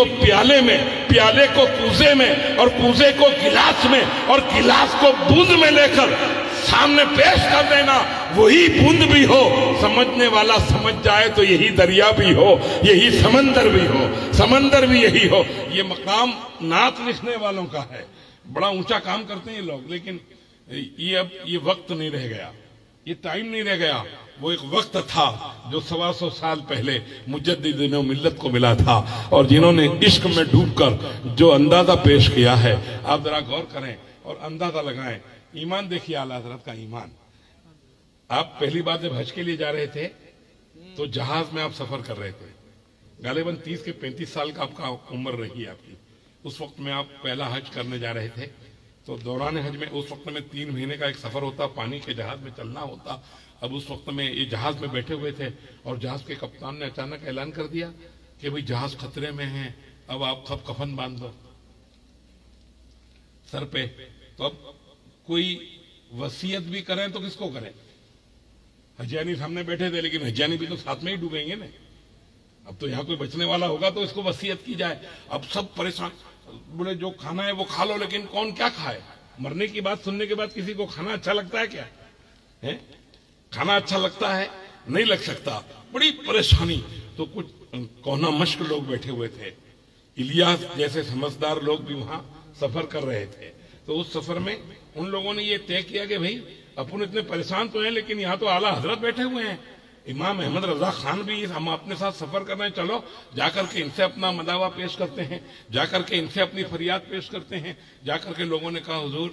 کو پیالے میں، پیالے کو کوزے میں، اور کوزے کو گلاس میں، اور گلاس کو بوند میں لے کر سامنے پیش کر دینا، وہی بوند بھی ہو، سمجھنے والا سمجھ جائے تو یہی دریا بھی ہو، یہی سمندر بھی ہو، سمندر بھی یہی ہو۔ یہ مقام نعت لکھنے والوں کا ہے، بڑا اونچا کام کرتے ہیں یہ لوگ، لیکن اب یہ وقت نہیں رہ گیا، یہ ٹائم نہیں رہ گیا۔ وہ ایک وقت تھا جو 125 سال پہلے مجددین و ملت کو ملا تھا، اور جنہوں نے عشق میں ڈوب کر جو اندازہ پیش کیا ہے، آپ ذرا غور کریں اور اندازہ لگائیں۔ ایمان دیکھیے اعلیٰ حضرت کا ایمان۔ آپ پہلی بار جب حج کے لیے جا رہے تھے تو جہاز میں آپ سفر کر رہے تھے، غالباً 30 کے 35 سال کا آپ کا عمر رہی آپ کی۔ اس وقت میں آپ پہلا حج کرنے جا رہے تھے، تو دوران حج میں اس وقت میں 3 مہینے کا ایک سفر ہوتا، پانی کے جہاز میں چلنا ہوتا۔ اب اس وقت میں یہ جہاز میں بیٹھے ہوئے تھے، اور جہاز کے کپتان نے اچانک اعلان کر دیا کہ بھئی جہاز خطرے میں ہے، اب آپ سب کفن باندھ دو سر پہ۔ تو اب کوئی وصیت بھی کریں تو کس کو کریں؟ حجیانی سامنے بیٹھے تھے، لیکن حجیانی بھی تو ساتھ میں ہی ڈوبیں گے نا۔ اب تو یہاں کوئی بچنے والا ہوگا تو اس کو وصیت کی جائے۔ اب سب پریشان، بولے جو کھانا ہے وہ کھا لو، لیکن کون کیا کھائے؟ مرنے کی بات سننے کے بعد کسی کو کھانا اچھا لگتا ہے کیا؟ کھانا اچھا لگتا ہے؟ نہیں لگ سکتا۔ بڑی پریشانی۔ تو کچھ کونا مشق لوگ بیٹھے ہوئے تھے، الیاس جیسے سمجھدار لوگ بھی وہاں سفر کر رہے تھے۔ تو اس سفر میں ان لوگوں نے یہ طے کیا کہ بھئی اپن اتنے پریشان تو ہیں، لیکن یہاں تو اعلیٰ حضرت بیٹھے ہوئے ہیں، امام احمد رضا خان بھی ہم اپنے ساتھ سفر کر رہے ہیں، چلو جا کر کے ان سے اپنا مداوع پیش کرتے ہیں، جا کر کے ان سے اپنی فریاد پیش کرتے ہیں۔ جا کر کے لوگوں نے کہا حضور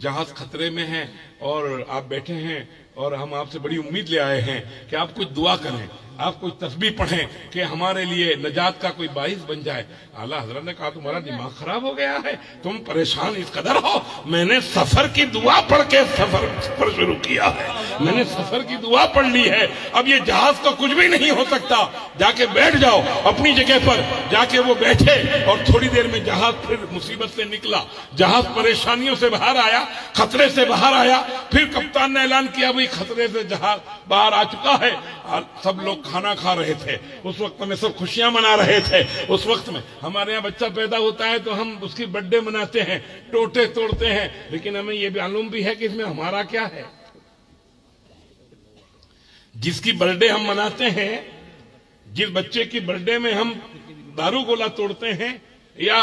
جہاز خطرے میں ہے اور آپ بیٹھے ہیں، اور ہم آپ سے بڑی امید لے آئے ہیں کہ آپ کچھ دعا کریں، آپ کچھ تسبیح پڑھیں کہ ہمارے لیے نجات کا کوئی باعث بن جائے۔ اعلیٰ حضرت نے کہا تمہارا دماغ خراب ہو گیا ہے، تم پریشان اس قدر ہو؟ میں نے سفر کی دعا پڑھ کے سفر شروع کیا ہے، میں نے سفر کی دعا پڑھ لی ہے، اب یہ جہاز کا کچھ بھی نہیں ہو سکتا، جا کے بیٹھ جاؤ اپنی جگہ پر۔ جا کے وہ بیٹھے، اور تھوڑی دیر میں جہاز پھر مصیبت سے نکلا، جہاز پریشانیوں سے باہر آیا، خطرے سے باہر آیا۔ پھر کپتان نے اعلان کیا بھئی خطرے سے جہاز باہر آ چکا ہے، اور سب لوگ کھانا کھا رہے تھے، اس وقت میں سب خوشیاں منا رہے تھے۔ اس وقت میں ہمارے یہاں بچہ پیدا ہوتا ہے تو ہم اس کی برتھ ڈے مناتے ہیں، ٹوٹے توڑتے ہیں، لیکن ہمیں یہ معلوم بھی ہے کہ اس میں ہمارا کیا ہے۔ جس کی برتھ ڈے ہم مناتے ہیں، جس بچے کی برتھ ڈے میں ہم دارو گولا توڑتے ہیں، یا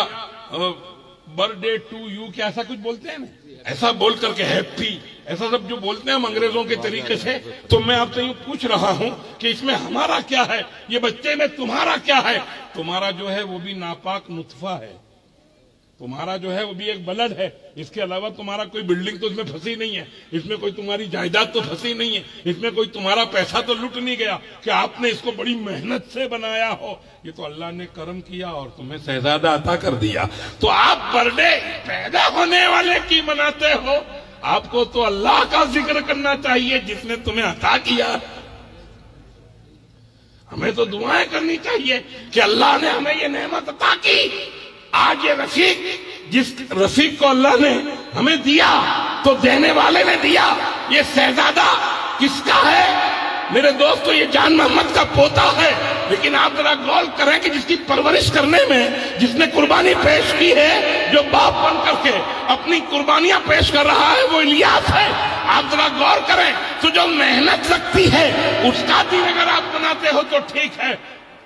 برتھ ڈے ٹو یو کیا ایسا کچھ بولتے ہیں نا، ایسا بول کر کے ہیپی، ایسا سب جو بولتے ہیں ہم انگریزوں کے طریقے سے، تو میں آپ سے یوں پوچھ رہا ہوں کہ اس میں ہمارا کیا ہے؟ یہ بچے میں تمہارا کیا ہے؟ تمہارا جو ہے وہ بھی ناپاک نطفہ ہے، تمہارا جو ہے وہ بھی ایک بلد ہے، اس کے علاوہ تمہارا کوئی بلڈنگ تو اس میں پھنسی نہیں ہے، اس میں کوئی تمہاری جائیداد تو پھنسی نہیں ہے، اس میں کوئی تمہارا پیسہ تو لٹ نہیں گیا کہ آپ نے اس کو بڑی محنت سے بنایا ہو، یہ تو اللہ نے کرم کیا اور تمہیں شہزادہ عطا کر دیا۔ تو آپ برتھ ڈے پیدا ہونے والے کی مناتے ہو، آپ کو تو اللہ کا ذکر کرنا چاہیے جس نے تمہیں عطا کیا۔ ہمیں تو دعائیں کرنی چاہیے کہ اللہ نے ہمیں یہ نعمت عطا کی۔ آج یہ رفیق، جس رفیق کو اللہ نے ہمیں دیا تو دینے والے نے دیا۔ یہ شہزادہ کس کا ہے میرے دوستو؟ یہ جان محمد کا پوتا ہے، لیکن آپ ذرا غور کریں کہ جس کی پرورش کرنے میں جس نے قربانی پیش کی ہے، جو باپ بن کر کے اپنی قربانیاں پیش کر رہا ہے، وہ الیاس ہے۔ آپ ذرا غور کریں تو جو محنت لگتی ہے اس کا دن اگر آپ مناتے ہو تو ٹھیک ہے،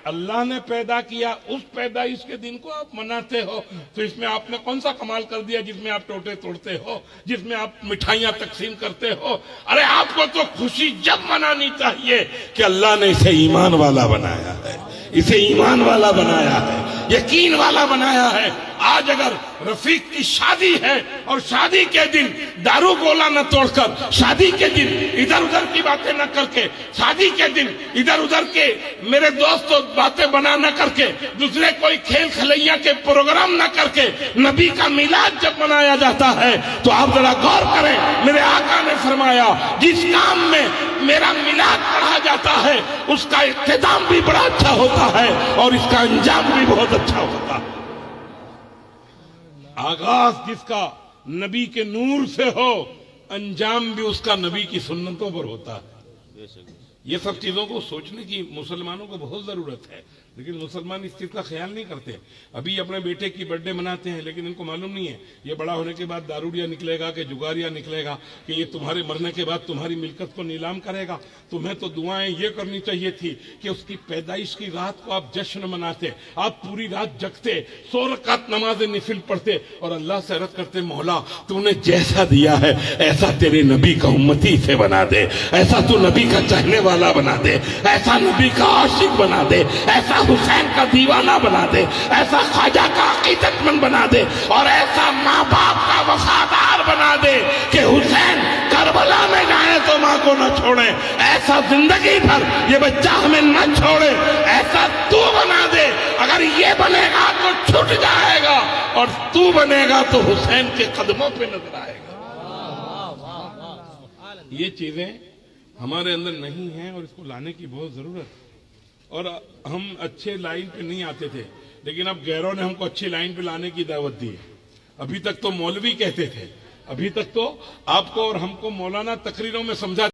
اللہ نے پیدا کیا اس پیدائش کے دن کو آپ مناتے ہو تو اس میں آپ نے کون سا کمال کر دیا جس میں آپ ٹوٹے توڑتے ہو، جس میں آپ مٹھائیاں تقسیم کرتے ہو؟ ارے آپ کو تو خوشی جب منانی چاہیے کہ اللہ نے اسے ایمان والا بنایا ہے، اسے ایمان والا بنایا ہے، یقین والا بنایا ہے۔ آج اگر رفیق کی شادی ہے اور شادی کے دن دارو گولا نہ توڑ کر، شادی کے دن ادھر ادھر کی باتیں نہ کر کے، شادی کے دن ادھر ادھر کے میرے دوستوں باتیں بنا نہ کر کے، دوسرے کوئی کھیل کھلیا کے پروگرام نہ کر کے نبی کا میلاد جب منایا جاتا ہے تو آپ ذرا غور کریں، میرے آقا نے فرمایا جس کام میں میرا میلاد پڑھا جاتا ہے اس کا اختتام بھی بڑا اچھا ہوتا ہے اور اس کا انجام بھی بہت اچھا ہوتا ہے۔ آغاز جس کا نبی کے نور سے ہو، انجام بھی اس کا نبی کی سنتوں پر ہوتا ہے۔ یہ سب چیزوں کو سوچنے کی مسلمانوں کو بہت ضرورت ہے۔ لیکن مسلمان اس چیز کا خیال نہیں کرتے. ابھی اپنے بیٹے کی برتھ ڈے مناتے ہیں لیکن ان کو معلوم نہیں ہے یہ بڑا ہونے کے بعد دارودیا نکلے گا کہ جگاریا نکلے گا کہ یہ تمہارے مرنے کے بعد تمہاری ملکت کو نیلام کرے گا. تمہیں تو دعائیں یہ کرنی چاہیے تھی کہ اس کی پیدائش کی رات کو آپ جشن مناتے, آپ پوری رات جگتے, 100 رکعت نماز نفل پڑھتے اور اللہ سے عرض کرتے مولا تو نے جیسا دیا ہے ایسا تیرے نبی کا امتی سے بنا دے, ایسا تو نبی کا چاہنے والا بنا دے, ایسا نبی کا عاشق بنا دے, ایسا حسین کا دیوانہ بنا دے, ایسا خواجہ کا عقیدت مند بنا دے اور ایسا ماں باپ کا وفادار بنا دے کہ حسین کربلا میں جائیں تو ماں کو نہ چھوڑیں, ایسا زندگی بھر یہ بچہ ہمیں نہ چھوڑے, ایسا تو بنا دے. اگر یہ بنے گا تو چھٹ جائے گا اور تو بنے گا تو حسین کے قدموں پہ نظر آئے گا. یہ چیزیں ہمارے اندر نہیں ہیں اور اس کو لانے کی بہت ضرورت ہے. اور ہم اچھے لائن پہ نہیں آتے تھے لیکن اب غیروں نے ہم کو اچھی لائن پہ لانے کی دعوت دی ہے. ابھی تک تو مولوی کہتے تھے, ابھی تک تو آپ کو اور ہم کو مولانا تقریروں میں سمجھا